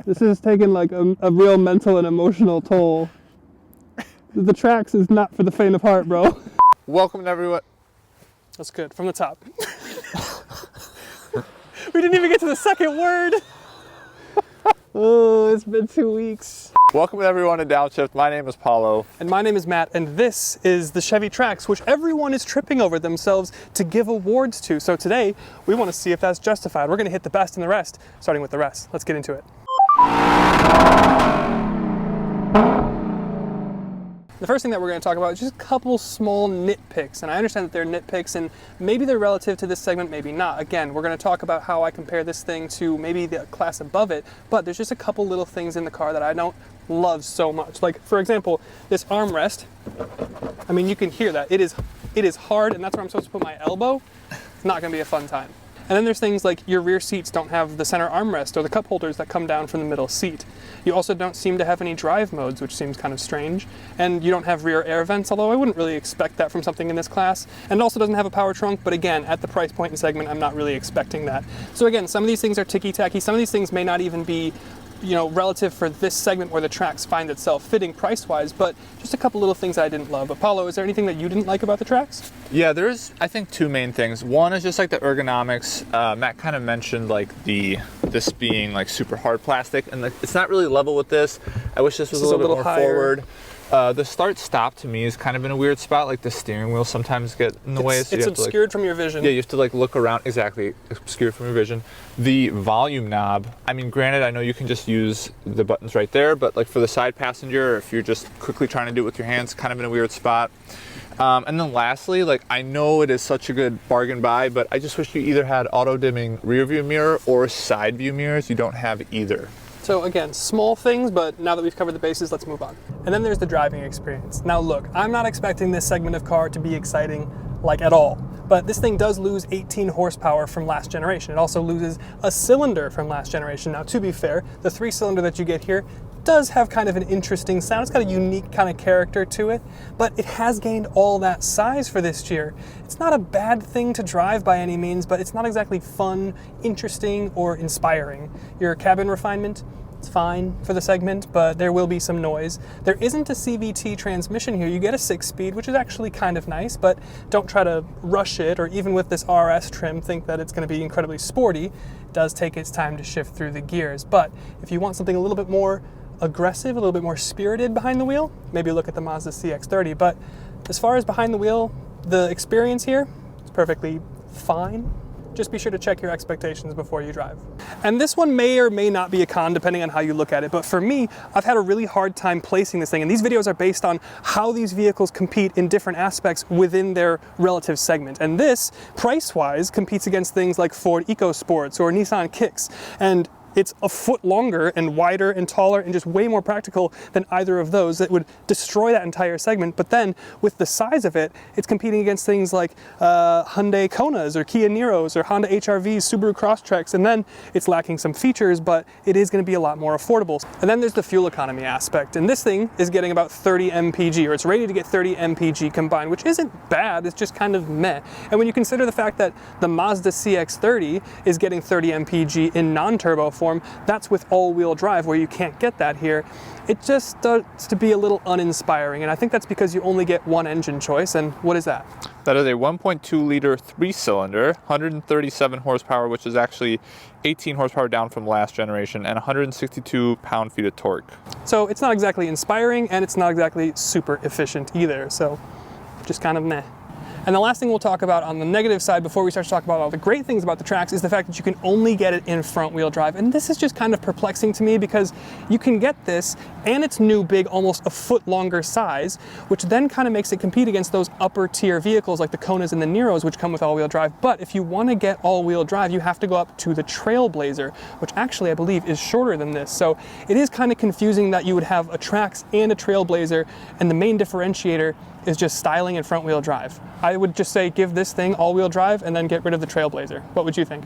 This is taking like a real mental and emotional toll. The Trax is not for the faint of heart, bro. Welcome to everyone. That's good, from the top. We didn't even get to the second word. Oh, it's been 2 weeks. Welcome everyone to Downshift. My name is Paulo. And my name is Matt, and this is the Chevy Trax, which everyone is tripping over themselves to give awards to. So today, we want to see if that's justified. We're going to hit the best and the rest, starting with the rest. Let's get into it. The first thing that we're going to talk about is just a couple small nitpicks, and I understand that they're nitpicks and maybe they're relative to this segment, maybe not. Again, we're going to talk about how I compare this thing to maybe the class above it, but there's just a couple little things in the car that I don't love so much. Like, for example, this armrest. I mean, you can hear that. It is hard, and that's where I'm supposed to put my elbow. It's not going to be a fun time. And then there's things like your rear seats don't have the center armrest or the cup holders that come down from the middle seat. You also don't seem to have any drive modes, which seems kind of strange. And you don't have rear air vents, although I wouldn't really expect that from something in this class. And it also doesn't have a power trunk, but again, at the price point and segment, I'm not really expecting that. So again, some of these things are ticky-tacky. Some of these things may not even be, you know, relative for this segment where the Trax finds itself fitting price-wise, but just a couple little things that I didn't love. Apollo, is there anything that you didn't like about the Trax? Yeah, there's, I think, two main things. One is just like the ergonomics. Matt kind of mentioned like this being like super hard plastic, and it's not really level with this. I wish this was a little bit more higher. Forward. The start-stop to me is kind of in a weird spot. Like the steering wheel sometimes get in the way. So it's obscured from your vision. Yeah, you have to like look around. Exactly, obscured from your vision. The volume knob. I mean, granted, I know you can just use the buttons right there, but like for the side passenger, or if you're just quickly trying to do it with your hands, kind of in a weird spot. And then lastly, like I know it is such a good bargain buy, but I just wish you either had auto-dimming rear view mirror or side view mirrors. You don't have either. So again, small things, but now that we've covered the bases, let's move on. And then there's the driving experience. Now look, I'm not expecting this segment of car to be exciting, like at all. But this thing does lose 18 horsepower from last generation. It also loses a cylinder from last generation. Now to be fair, the 3-cylinder that you get here does have kind of an interesting sound. It's got a unique kind of character to it, but it has gained all that size for this year. It's not a bad thing to drive by any means, but it's not exactly fun, interesting, or inspiring. Your cabin refinement, it's fine for the segment, but there will be some noise. There isn't a CVT transmission here. You get a 6-speed, which is actually kind of nice, but don't try to rush it, or even with this RS trim, think that it's going to be incredibly sporty. It does take its time to shift through the gears, but if you want something a little bit more aggressive, a little bit more spirited behind the wheel, maybe look at the Mazda CX-30. But as far as behind the wheel, the experience here is perfectly fine. Just be sure to check your expectations before you drive. And this one may or may not be a con depending on how you look at it, but for me, I've had a really hard time placing this thing, and these videos are based on how these vehicles compete in different aspects within their relative segment. And this, price-wise, competes against things like Ford EcoSports or Nissan Kicks, and it's a foot longer and wider and taller and just way more practical than either of those that would destroy that entire segment. But then with the size of it, it's competing against things like Hyundai Konas or Kia Niros or Honda HRVs, Subaru Crosstreks, and then it's lacking some features, but it is going to be a lot more affordable. And then there's the fuel economy aspect, and this thing is getting about 30 mpg, or it's rated to get 30 mpg combined, which isn't bad, it's just kind of meh. And when you consider the fact that the Mazda CX-30 is getting 30 mpg in non-turbo form, that's with all-wheel drive, where you can't get that here. It just starts to be a little uninspiring, and I think that's because you only get one engine choice, and what is that? That is a 1.2-liter 3-cylinder, 137 horsepower, which is actually 18 horsepower down from last generation, and 162 pound-feet of torque. So it's not exactly inspiring, and it's not exactly super efficient either, so just kind of meh. And the last thing we'll talk about on the negative side before we start to talk about all the great things about the Trax is the fact that you can only get it in front-wheel drive. And this is just kind of perplexing to me, because you can get this and its new big, almost a foot longer size, which then kind of makes it compete against those upper tier vehicles like the Konas and the Niros, which come with all-wheel drive. But if you want to get all-wheel drive, you have to go up to the Trailblazer, which actually I believe is shorter than this. So it is kind of confusing that you would have a Trax and a Trailblazer, and the main differentiator is just styling and front-wheel drive. I would just say give this thing all-wheel drive and then get rid of the Trailblazer. What would you think?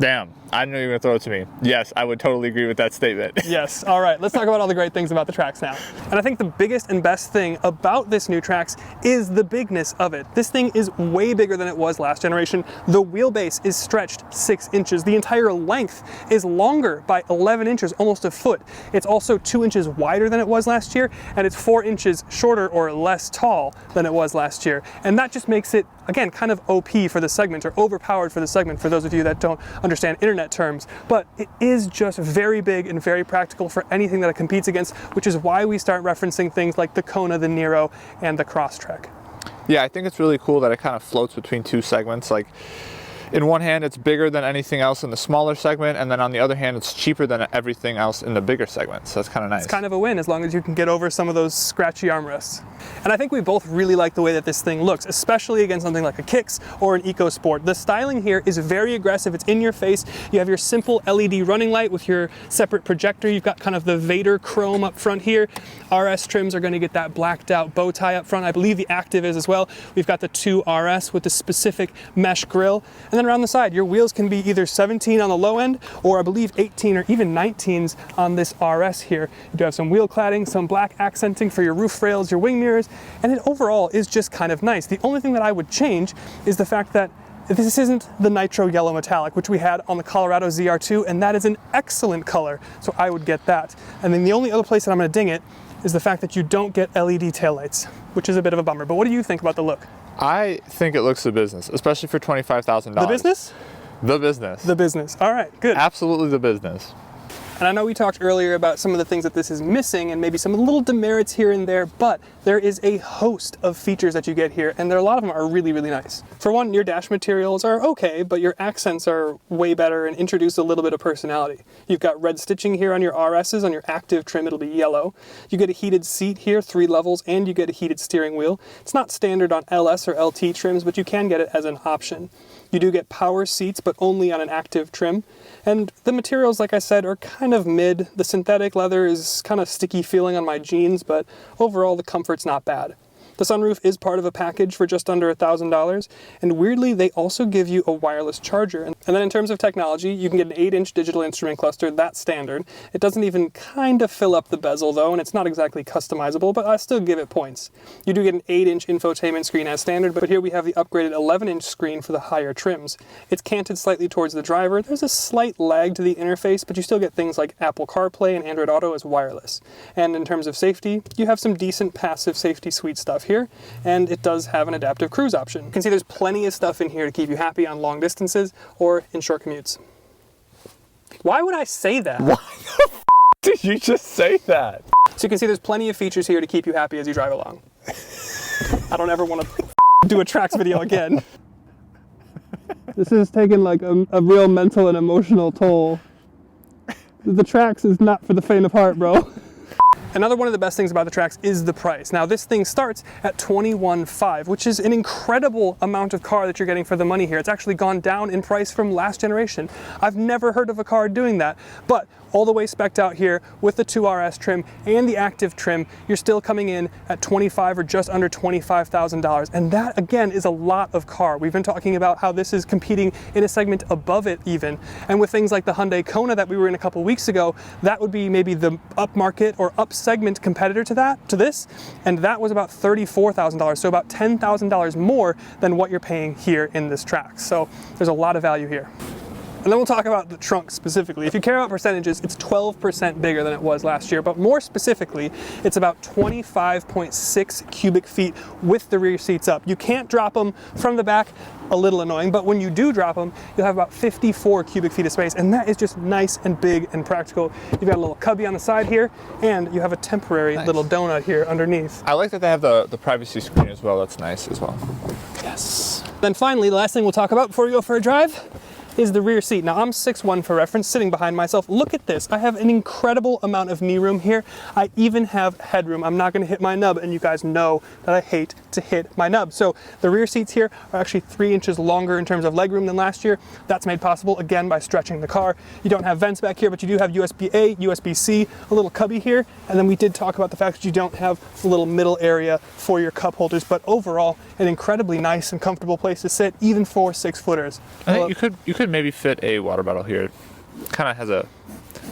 Damn. I knew you were going to throw it to me. Yes, I would totally agree with that statement. Yes. All right, let's talk about all the great things about the Trax now. And I think the biggest and best thing about this new Trax is the bigness of it. This thing is way bigger than it was last generation. The wheelbase is stretched 6 inches. The entire length is longer by 11 inches, almost a foot. It's also 2 inches wider than it was last year, and it's 4 inches shorter or less tall than it was last year. And that just makes it, again, kind of OP for the segment, or overpowered for the segment, for those of you that don't understand internet terms. But it is just very big and very practical for anything that it competes against, which is why we start referencing things like the Kona, the Nero, and the Crosstrek. Yeah, I think it's really cool that it kind of floats between two segments. Like, in one hand, it's bigger than anything else in the smaller segment, and then on the other hand, it's cheaper than everything else in the bigger segment. So that's kind of nice. It's kind of a win as long as you can get over some of those scratchy armrests. And I think we both really like the way that this thing looks, especially against something like a Kicks or an EcoSport. The styling here is very aggressive. It's in your face. You have your simple LED running light with your separate projector. You've got kind of the Vader chrome up front here. RS trims are going to get that blacked out bow tie up front. I believe the Active is as well. We've got the 2 RS with the specific mesh grille. And then around the side, your wheels can be either 17 on the low end, or I believe 18 or even 19s on this RS here. You do have some wheel cladding, some black accenting for your roof rails, your wing mirrors, and it overall is just kind of nice. The only thing that I would change is the fact that this isn't the nitro yellow metallic, which we had on the Colorado ZR2, and that is an excellent color, so I would get that. And then the only other place that I'm going to ding it is the fact that you don't get LED taillights, which is a bit of a bummer. But what do you think about the look? I think it looks the business, especially for $25,000. The business? The business. The business. All right, good. Absolutely the business. And I know we talked earlier about some of the things that this is missing and maybe some little demerits here and there, but there is a host of features that you get here, and a lot of them are really, really nice. For one, your dash materials are okay, but your accents are way better and introduce a little bit of personality. You've got red stitching here on your RSs. On your Active trim, it'll be yellow. You get a heated seat here, 3 levels, and you get a heated steering wheel. It's not standard on LS or LT trims, but you can get it as an option. You do get power seats, but only on an Active trim. And the materials, like I said, are kind of mid. The synthetic leather is kind of sticky feeling on my jeans, but overall the comfort's not bad. The sunroof is part of a package for just under $1,000, and weirdly, they also give you a wireless charger. And then in terms of technology, you can get an 8-inch digital instrument cluster, that's standard. It doesn't even kind of fill up the bezel though, and it's not exactly customizable, but I still give it points. You do get an 8-inch infotainment screen as standard, but here we have the upgraded 11-inch screen for the higher trims. It's canted slightly towards the driver. There's a slight lag to the interface, but you still get things like Apple CarPlay and Android Auto as wireless. And in terms of safety, you have some decent passive safety suite stuff here, and it does have an adaptive cruise option. You can see there's plenty of stuff in here to keep you happy on long distances or in short commutes. Why would I say that? Why the f did you just say that? So you can see there's plenty of features here to keep you happy as you drive along. I don't ever want to do a Trax video again. This is taking like a real mental and emotional toll. The Trax is not for the faint of heart, bro. Another one of the best things about the Trax is the price. Now this thing starts at $21,500, which is an incredible amount of car that you're getting for the money here. It's actually gone down in price from last generation. I've never heard of a car doing that, but all the way spec'd out here with the 2RS trim and the Active trim, you're still coming in at $25,000 or just under $25,000. And that again is a lot of car. We've been talking about how this is competing in a segment above it even. And with things like the Hyundai Kona that we were in a couple weeks ago, that would be maybe the upmarket or up segment competitor to this. And that was about $34,000. So about $10,000 more than what you're paying here in this Trax. So there's a lot of value here. And then we'll talk about the trunk specifically. If you care about percentages, it's 12% bigger than it was last year, but more specifically, it's about 25.6 cubic feet with the rear seats up. You can't drop them from the back, a little annoying, but when you do drop them, you'll have about 54 cubic feet of space, and that is just nice and big and practical. You've got a little cubby on the side here, and you have a temporary little donut here underneath. I like that they have the privacy screen as well. That's nice as well. Yes. Then finally, the last thing we'll talk about before we go for a drive is the rear seat. Now I'm 6'1" for reference, sitting behind myself. Look at this. I have an incredible amount of knee room here. I even have headroom. I'm not gonna hit my nub, and you guys know that I hate to hit my nub. So the rear seats here are actually 3 inches longer in terms of legroom than last year. That's made possible, again, by stretching the car. You don't have vents back here, but you do have USB-A, USB-C, a little cubby here, and then we did talk about the fact that you don't have a little middle area for your cup holders, but overall, an incredibly nice and comfortable place to sit, even for 6-footers. I think you could maybe fit a water bottle here. Kind of has a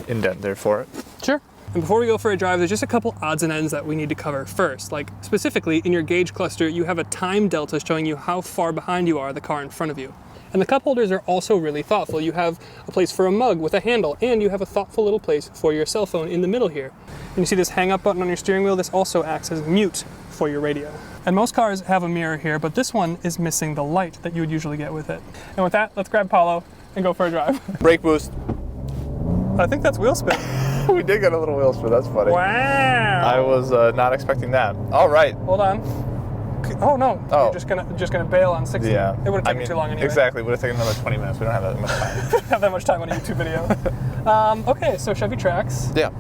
indent there for it. Sure. And before we go for a drive, there's just a couple odds and ends that we need to cover first. Like specifically in your gauge cluster, you have a time delta showing you how far behind you are the car in front of you. And the cup holders are also really thoughtful. You have a place for a mug with a handle, and you have a thoughtful little place for your cell phone in the middle here. And you see this hang up button on your steering wheel? This also acts as mute for your radio. And most cars have a mirror here, but this one is missing the light that you would usually get with it. And with that, let's grab Paulo and go for a drive. Brake boost. I think that's wheel spin. We did get a little wheel spin, that's funny. Wow. I was not expecting that. All right. Hold on. Oh no, oh. You're just gonna bail on 60. Yeah. It would have taken too long anyway. Exactly, it would have taken another 20 minutes. We don't have that much time. We don't have that much time on a YouTube video. Okay, so Chevy Trax. Yeah.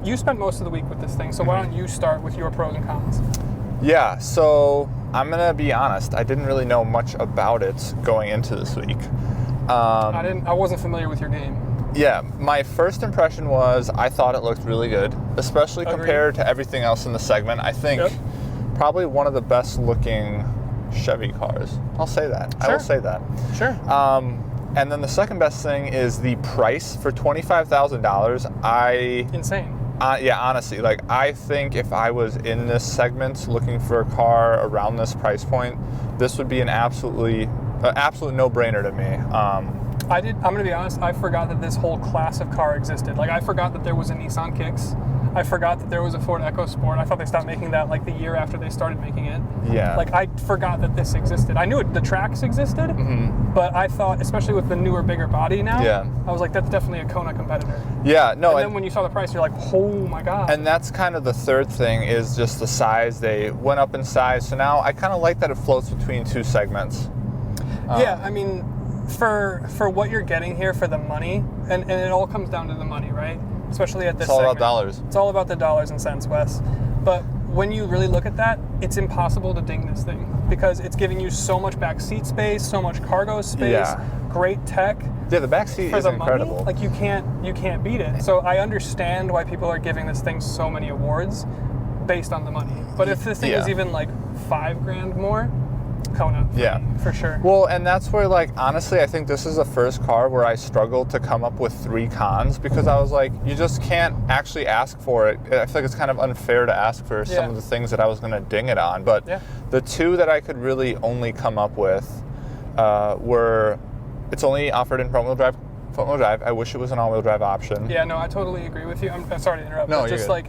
You spent most of the week with this thing, so why don't you start with your pros and cons? Yeah, so I'm gonna be honest, I didn't really know much about it going into this week. I wasn't familiar with your game. Yeah, my first impression was I thought it looked really good, especially compared to everything else in the segment. I think probably one of the best looking Chevy cars. I'll say that. Sure. I will say that. Sure. And then the second best thing is the price for $25,000. Insane. Yeah, honestly, like I think if I was in this segment looking for a car around this price point, this would be an absolute no-brainer to me. I'm gonna be honest, I forgot that this whole class of car existed. Like I forgot that there was a Nissan Kicks. I forgot that there was a Ford EcoSport. I thought they stopped making that like the year after they started making it. Yeah. Like I forgot that this existed. I knew the Trax existed, but I thought, especially with the newer, bigger body now, I was like, that's definitely a Kona competitor. Yeah, no. And then when you saw the price, you're like, oh my God. And that's kind of the third thing is just the size. They went up in size. So now I kind of like that it floats between two segments. Yeah, I mean, for what you're getting here for the money, and it all comes down to the money, right? Especially at this It's all segment. about dollars. It's all about the dollars and cents, Wes. But when you really look at that, it's impossible to ding this thing because it's giving you so much back seat space, so much cargo space, great tech. Yeah, the back seat for is the incredible. Money, like you can't beat it. So I understand why people are giving this thing so many awards based on the money. But if this thing is even like $5,000 more, Kona. For sure. Well, and that's where, like, honestly, I think this is the first car where I struggled to come up with 3 cons because I was like, you just can't actually ask for it. I feel like it's kind of unfair to ask for some of the things that I was going to ding it on. But the 2 that I could really only come up with were, it's only offered in front-wheel drive. I wish it was an all-wheel drive option. Yeah, no, I totally agree with you. I'm sorry to interrupt. No, but just like,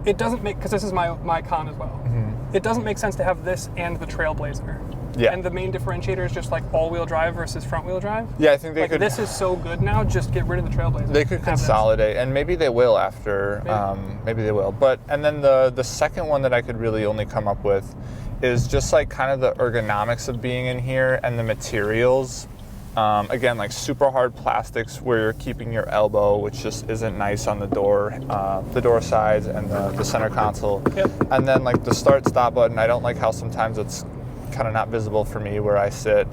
it doesn't make, because this is my con as well. It doesn't make sense to have this and the Trailblazer. Yeah. And the main differentiator is just like all-wheel drive versus front-wheel drive. Yeah, I think they like could. This is so good now. Just get rid of the Trailblazer. They could consolidate, and maybe they will after. Maybe they will. But and then the second one that I could really only come up with is just like kind of the ergonomics of being in here and the materials. Again, like super hard plastics where you're keeping your elbow, which just isn't nice on the door sides and the center console. And then like the start-stop button, I don't like how sometimes it's kind of not visible for me where I sit.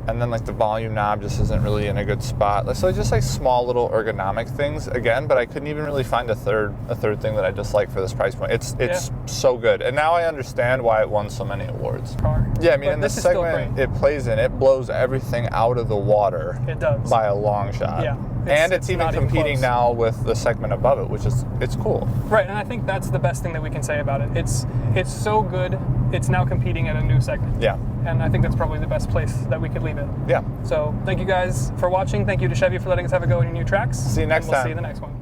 And then like the volume knob just isn't really in a good spot. So just like small little ergonomic things again, but I couldn't even really find a third thing that I just like for this price point. It's so good. And now I understand why it won so many awards. Yeah, I mean, in this segment it plays in, it blows everything out of the water. It does. By a long shot. Yeah. And it's even competing now with the segment above it, which is, it's cool. Right, and I think that's the best thing that we can say about it. It's so good, it's now competing at a new segment. Yeah. And I think that's probably the best place that we could leave it. Yeah. So thank you guys for watching. Thank you to Chevy for letting us have a go in your new Trax. See you next time. We'll see you in the next one.